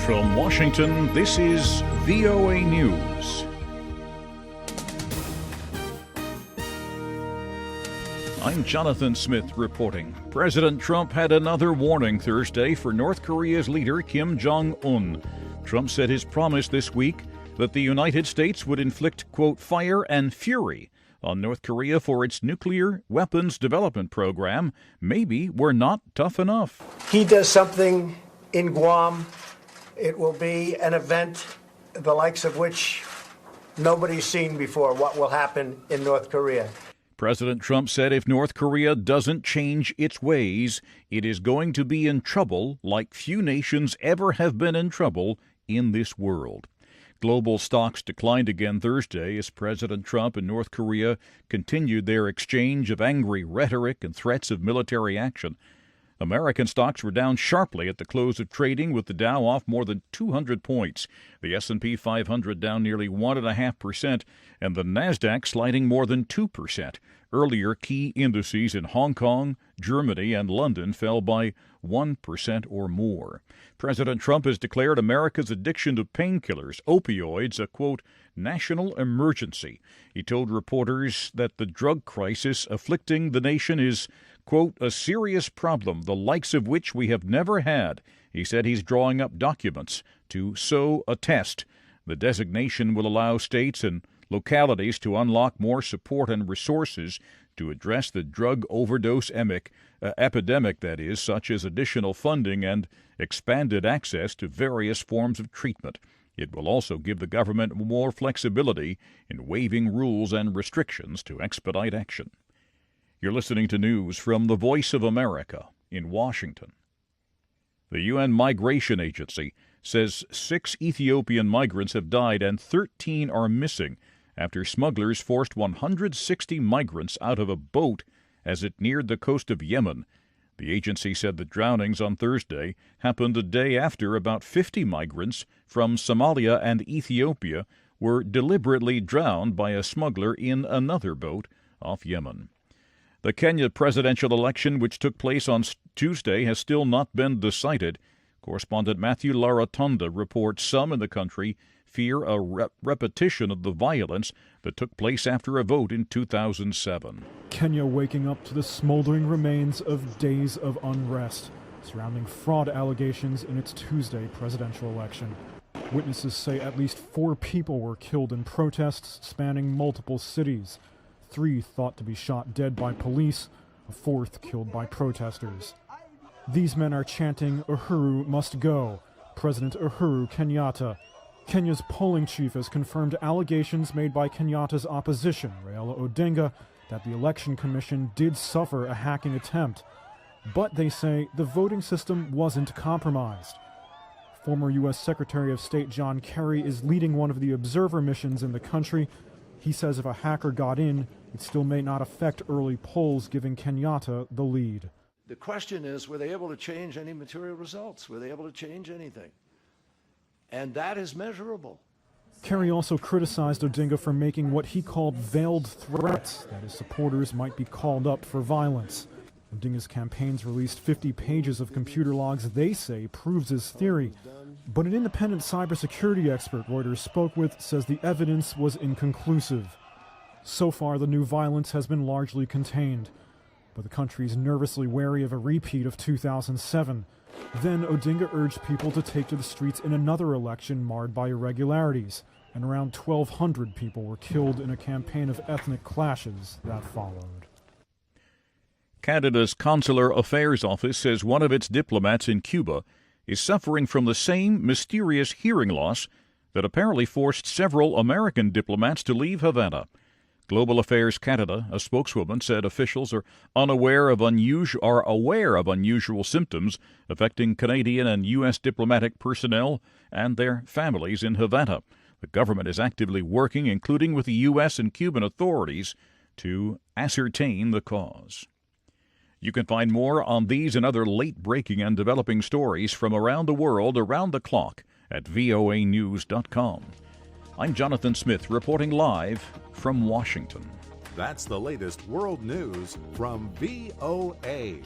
From Washington, this is VOA News. I'm Jonathan Smith reporting. President Trump had another warning Thursday for North Korea's leader Kim Jong Un. Trump said his promise this week that the United States would inflict, quote, fire and fury on North Korea for its nuclear weapons development program maybe were not tough enough. He does something in Guam, it will be an event the likes of which nobody's seen before, what will happen in North Korea. President Trump said if North Korea doesn't change its ways, it is going to be in trouble like few nations ever have been in trouble in this world. Global stocks declined again Thursday as President Trump and North Korea continued their exchange of angry rhetoric and threats of military action. American stocks were down sharply at the close of trading, with the Dow off more than 200 points, the S&P 500 down nearly 1.5%, and the NASDAQ sliding more than 2%. Earlier, key indices in Hong Kong, Germany, and London fell by 1% or more. President Trump has declared America's addiction to painkillers, opioids, a, quote, national emergency. He told reporters that the drug crisis afflicting the nation is, quote, a serious problem, the likes of which we have never had. He said he's drawing up documents to so attest. The designation will allow states and localities to unlock more support and resources to address the drug overdose epidemic, that is, such as additional funding and expanded access to various forms of treatment. It will also give the government more flexibility in waiving rules and restrictions to expedite action. You're listening to news from the Voice of America in Washington. The UN Migration Agency says 6 Ethiopian migrants have died and 13 are missing after smugglers forced 160 migrants out of a boat as it neared the coast of Yemen. The agency said the drownings on Thursday happened a day after about 50 migrants from Somalia and Ethiopia were deliberately drowned by a smuggler in another boat off Yemen. The Kenya presidential election, which took place on Tuesday, has still not been decided. Correspondent Matthew Laratonda reports some in the country fear a repetition of the violence that took place after a vote in 2007. Kenya waking up to the smoldering remains of days of unrest surrounding fraud allegations in its Tuesday presidential election. Witnesses say at least 4 people were killed in protests spanning multiple cities. 3 thought to be shot dead by police, a 4th killed by protesters. These men are chanting, "Uhuru must go." President Uhuru Kenyatta. Kenya's polling chief has confirmed allegations made by Kenyatta's opposition, Raila Odinga, that the Election Commission did suffer a hacking attempt. But they say the voting system wasn't compromised. Former U.S. Secretary of State John Kerry is leading one of the observer missions in the country. He says if a hacker got in, it still may not affect early polls, giving Kenyatta the lead. The question is, were they able to change any material results? Were they able to change anything? And that is measurable. Kerry also criticized Odinga for making what he called veiled threats, that his supporters might be called up for violence. Odinga's campaigns released 50 pages of computer logs they say proves his theory. But an independent cybersecurity expert Reuters spoke with says the evidence was inconclusive. So far, the new violence has been largely contained, but the country is nervously wary of a repeat of 2007. Then Odinga urged people to take to the streets in another election marred by irregularities, and around 1,200 people were killed in a campaign of ethnic clashes that followed. Canada's Consular Affairs Office says one of its diplomats in Cuba is suffering from the same mysterious hearing loss that apparently forced several American diplomats to leave Havana. Global Affairs Canada, a spokeswoman, said officials are aware of unusual symptoms affecting Canadian and U.S. diplomatic personnel and their families in Havana. The government is actively working, including with the U.S. and Cuban authorities, to ascertain the cause. You can find more on these and other late-breaking and developing stories from around the world around the clock at voanews.com. I'm Jonathan Smith reporting live from Washington. That's the latest world news from VOA.